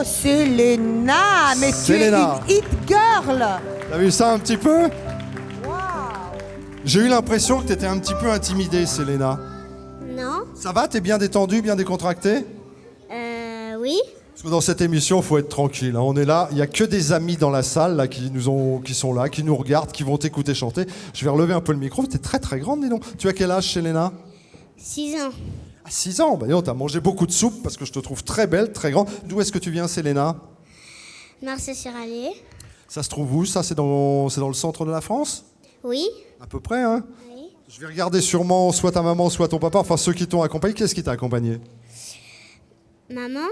Selena, mais Selena. tu es une hit girl. T'as vu ça un petit peu? J'ai eu l'impression que t'étais un petit peu intimidée, Selena. Non. Ça va? T'es bien détendue, bien décontractée? Oui. Parce que dans cette émission, il faut être tranquille. Hein. On est là, il n'y a que des amis dans la salle là, qui sont là, qui nous regardent, qui vont t'écouter chanter. Je vais relever un peu le micro. T'es très très grande, dis donc. Tu as quel âge, Selena? 6 ans. À 6 ans. Bah, t'as mangé beaucoup de soupe parce que je te trouve très belle, très grande. D'où est-ce que tu viens, Selena? Marseille-sur-Allier. Ça se trouve où? Ça, c'est dans le centre de la France? Oui. À peu près, hein? Oui. Je vais regarder sûrement soit ta maman, soit ton papa, enfin ceux qui t'ont accompagné. Qu'est-ce qui t'a accompagné? Maman.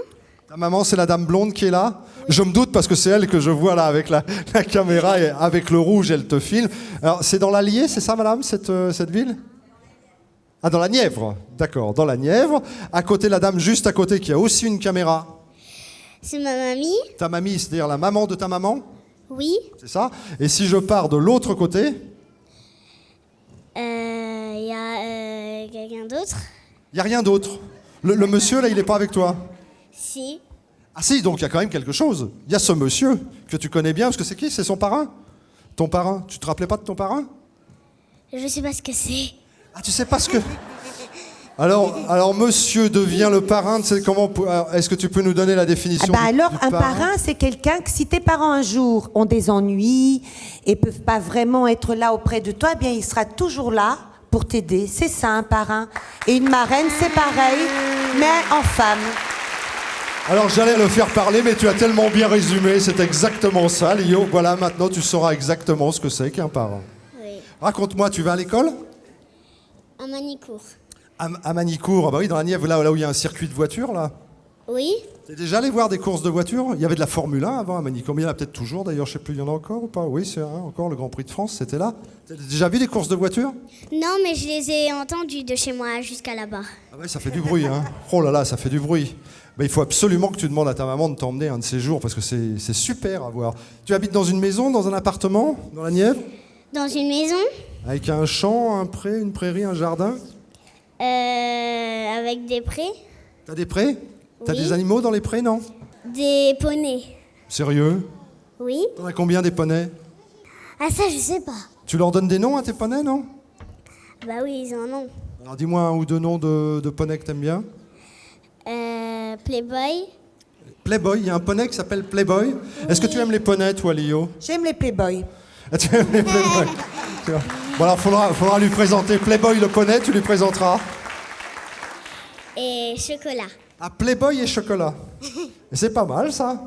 Ta maman, c'est la dame blonde qui est là? Oui. Je me doute parce que c'est elle que je vois là avec la caméra et avec le rouge, elle te filme. Alors, c'est dans l'Allier, c'est ça, madame, cette ville? Ah, dans la Nièvre, d'accord, dans la Nièvre. À côté, la dame juste à côté qui a aussi une caméra. C'est ma mamie. Ta mamie, c'est-à-dire la maman de ta maman? Oui. C'est ça? Et si je pars de l'autre côté? Il y a quelqu'un d'autre. Il n'y a rien d'autre. Le monsieur, là, il n'est pas avec toi? Si. Ah si, donc il y a quand même quelque chose. Il y a ce monsieur que tu connais bien, parce que c'est qui? C'est son parrain? Ton parrain? Tu te rappelais pas de ton parrain? Je sais pas ce que c'est. Ah, tu sais pas ce que... Alors monsieur devient le parrain, tu sais comment... Est-ce que tu peux nous donner la définition Alors, du un parrain, c'est quelqu'un que si tes parents un jour ont des ennuis et peuvent pas vraiment être là auprès de toi, eh bien, il sera toujours là pour t'aider. C'est ça, un parrain. Et une marraine, c'est pareil, mais en femme. Alors j'allais le faire parler, mais tu as tellement bien résumé, c'est exactement ça, Lio. Voilà, maintenant tu sauras exactement ce que c'est qu'un parrain. Oui. Raconte-moi, tu vas à l'école? À Manicourt. À Manicourt, ah bah oui, dans la Nièvre, là où il y a un circuit de voitures, là. Oui. T'es déjà allé voir des courses de voitures? Il y avait de la Formule 1 avant à Manicourt, mais il y en a peut-être toujours, d'ailleurs, je sais plus, il y en a encore ou pas? Oui, c'est encore le Grand Prix de France, c'était là. T'as déjà vu des courses de voitures? Non, mais je les ai entendues de chez moi jusqu'à là-bas. Ah ouais, ça fait du bruit, hein. Oh là là, ça fait du bruit. Bah, il faut absolument que tu demandes à ta maman de t'emmener un de ces jours, parce que c'est super à voir. Tu habites dans une maison, dans un appartement, dans la Nièvre? Dans une maison. Avec un champ, un pré, une prairie, un jardin? Avec des prés. T'as des prés? T'as Oui. des animaux dans les prés, non? Des poneys. Sérieux? Oui. T'en as combien des poneys? Ah ça, je sais pas. Tu leur donnes des noms à tes poneys, non? Bah oui, ils en ont. Alors dis-moi un ou deux noms de poneys que t'aimes bien. Playboy. Playboy, il y a un poney qui s'appelle Playboy. Oui. Est-ce que tu aimes les poneys, toi, Lio? J'aime les Playboys. Ah, tu aimes les Playboy? Bon alors, faudra lui présenter Playboy le poney, tu lui présenteras. Et chocolat. Ah, Playboy et chocolat. Et c'est pas mal, ça.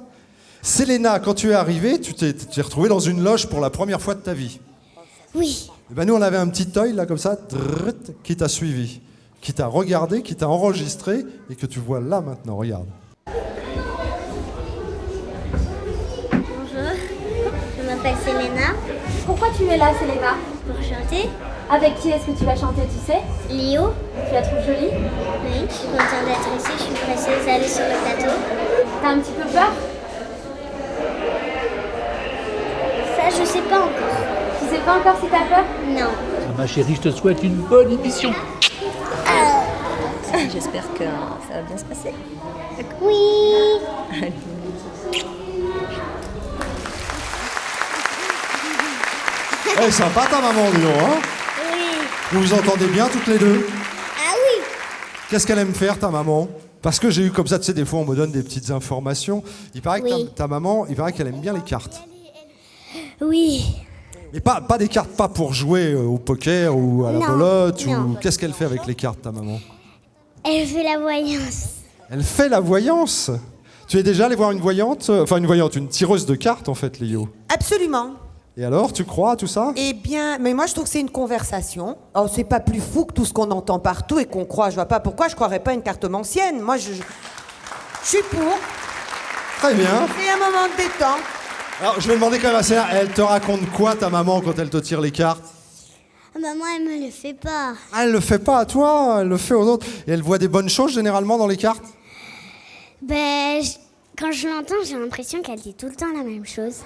Selena, quand tu es arrivée, tu t'es retrouvée dans une loge pour la première fois de ta vie. Oui. Et ben nous, on avait un petit œil, là, comme ça, qui t'a suivi, qui t'a regardé, qui t'a enregistré, et que tu vois là, maintenant. Regarde. Bonjour. Je m'appelle Selena. Pourquoi tu es là, Selena? Pour chanter. Avec qui est-ce que tu vas chanter, tu sais? Léo. Tu la trouves jolie? Oui. Je suis contente d'être ici. Je suis pressée d'aller sur le plateau. T'as un petit peu peur? Ça, je sais pas encore. Tu sais pas encore si t'as peur? Non. Ma chérie, je te souhaite une bonne émission. J'espère que ça va bien se passer. Oui. Eh, sympa ta maman, dis donc, hein? Oui. Vous vous entendez bien toutes les deux? Ah oui. Qu'est-ce qu'elle aime faire, ta maman? Parce que j'ai eu comme ça, tu sais, des fois on me donne des petites informations. Il paraît que Oui. ta maman, il paraît qu'elle aime bien les cartes. Oui. Mais pas des cartes, pas pour jouer au poker ou à la Non, belote. non. Ou... Qu'est-ce qu'elle fait avec les cartes, ta maman? Elle fait la voyance. Elle fait la voyance. Tu es déjà allé voir une voyante? Enfin, une tireuse de cartes, en fait, Léo. Absolument. Et alors, tu crois à tout ça? Eh bien, mais moi je trouve que c'est une conversation. Oh, c'est pas plus fou que tout ce qu'on entend partout et qu'on croit. Je vois pas pourquoi je croirais pas à une cartomancienne. Moi, je suis pour. Très bien. C'est un moment de détente. Alors, je vais demander quand même à Céline, elle te raconte quoi, ta maman, quand elle te tire les cartes? Maman, elle me le fait pas. Ah, elle le fait pas à toi, elle le fait aux autres. Et elle voit des bonnes choses, généralement, dans les cartes? Ben, quand je l'entends, j'ai l'impression qu'elle dit tout le temps la même chose.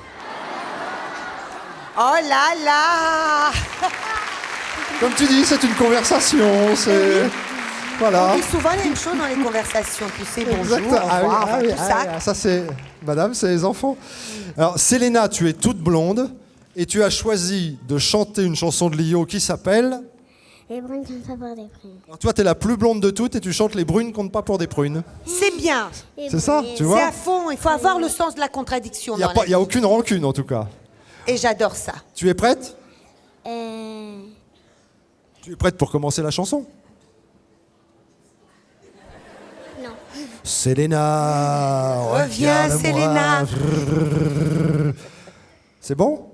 Oh là là. Comme tu dis, c'est une conversation, c'est... Voilà. On dit souvent les mêmes choses dans les conversations, tu sais, bonjour, au Exact. Ah oui, revoir, ah oui, tout ça. ah oui, ça c'est... Madame, c'est les enfants. Alors, Selena, tu es toute blonde et tu as choisi de chanter une chanson de Lio qui s'appelle... Les brunes qui n'ont pas pour des prunes. Alors, toi, t'es la plus blonde de toutes et tu chantes Les brunes comptent pas pour des prunes. C'est bien. C'est ça, tu C'est vois. à fond. Il faut avoir le sens de la contradiction. Il n'y a, dans pas- la y a vie. aucune rancune en tout cas. Et j'adore ça. Tu es prête? Euh... Tu es prête pour commencer la chanson? Non. Selena, Reviens, regarde-moi. Selena. C'est bon?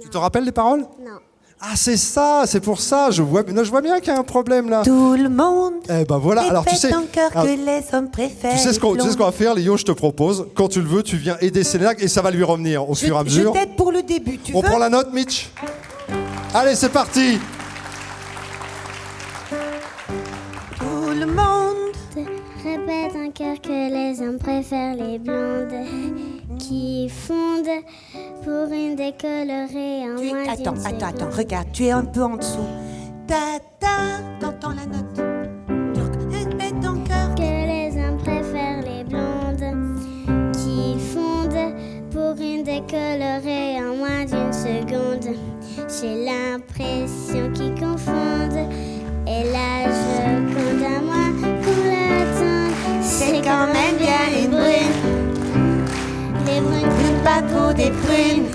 Tu te rappelles les paroles? Non. Ah, c'est ça, c'est pour ça. Je vois bien qu'il y a un problème là. Tout le monde Eh ben voilà. Alors tu sais, répète encore alors, que les hommes préfèrent. tu sais ce qu'on va faire, Lio, je te propose. Quand tu le veux, tu viens aider Selena et ça va lui revenir au fur et à Je mesure. t'aide pour le début. Tu On veux prend la note, Mitch? Allez, c'est parti. Tout le monde. Répète encore que les hommes préfèrent les blondes qui fondent pour une décolorée en moins d'une Attends, seconde. regarde, tu es un peu en dessous. Ta ta, t'entends la note. Répète encore. Que les hommes préfèrent les blondes qui fondent pour une décolorée en moins d'une seconde. J'ai l'impression qu'ils confondent et l'âge compte à moi qu'on l'attend. C'est quand même bien une brune. Les brunes Une pas pour des prunes.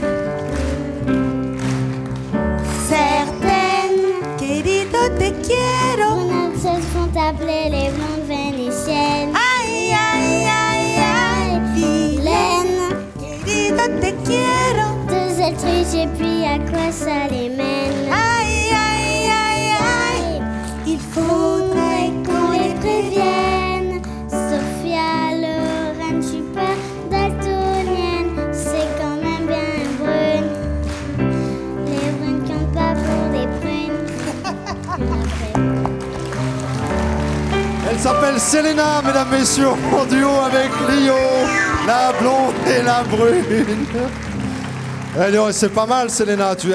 Certaines. Querido te quiero. brunettes se font appeler les blondes vénitiennes. Ay, ay, ay, ay. Vilaines, Querido te quiero. deux autruches et puis à quoi ça les mène? Aïe, aïe, aïe, aïe. Il faudrait Qu'on les prévienne. Sophia Loren, je suis pas daltonienne. C'est quand même bien une brune. Les brunes comptent pas pour des prunes. Elle s'appelle Selena, mesdames, messieurs, en duo avec Lio, la blonde et la brune. Allez, c'est pas mal, Selena. Tu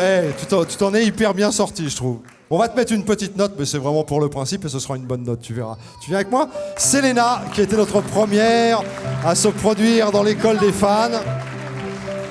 t'en es hyper bien sorti, je trouve. On va te mettre une petite note, mais c'est vraiment pour le principe et ce sera une bonne note, tu verras. Tu viens avec moi? Selena, qui était notre première à se produire dans l'école des fans.